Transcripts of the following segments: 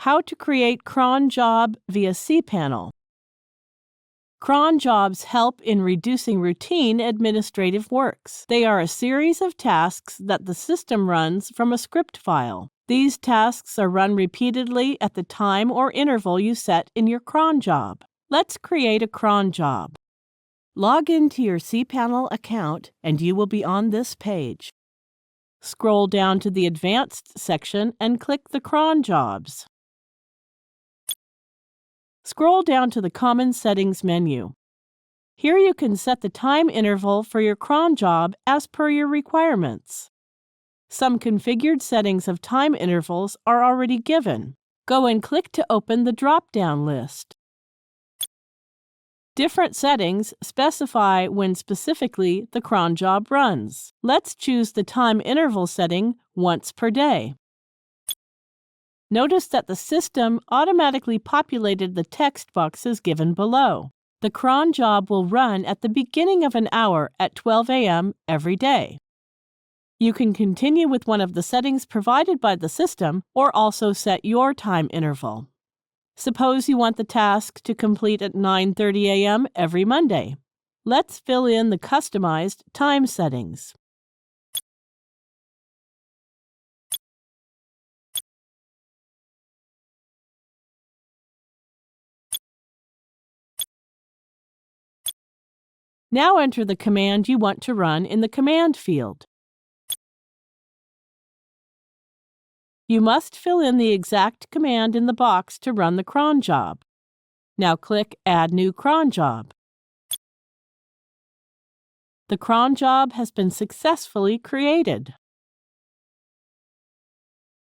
How to create Cronjob via cPanel. Cronjobs help in reducing routine administrative works. They are a series of tasks that the system runs from a script file. These tasks are run repeatedly at the time or interval you set in your cronjob. Let's create a cronjob. Log into your cPanel account and you will be on this page. Scroll down to the Advanced section and click the cronjobs. Scroll down to the Common Settings menu. Here you can set the time interval for your cronjob as per your requirements. Some configured settings of time intervals are already given. Go and click to open the drop-down list. Different settings specify when specifically the cronjob runs. Let's choose the time interval setting once per day. Notice that the system automatically populated the text boxes given below. The cronjob will run at the beginning of an hour at 12 a.m. every day. You can continue with one of the settings provided by the system or also set your time interval. Suppose you want the task to complete at 9:30 a.m. every Monday. Let's fill in the customized time settings. Now enter the command you want to run in the command field. You must fill in the exact command in the box to run the cronjob. Now click Add New Cronjob. The cronjob has been successfully created.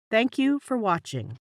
Thank you for watching.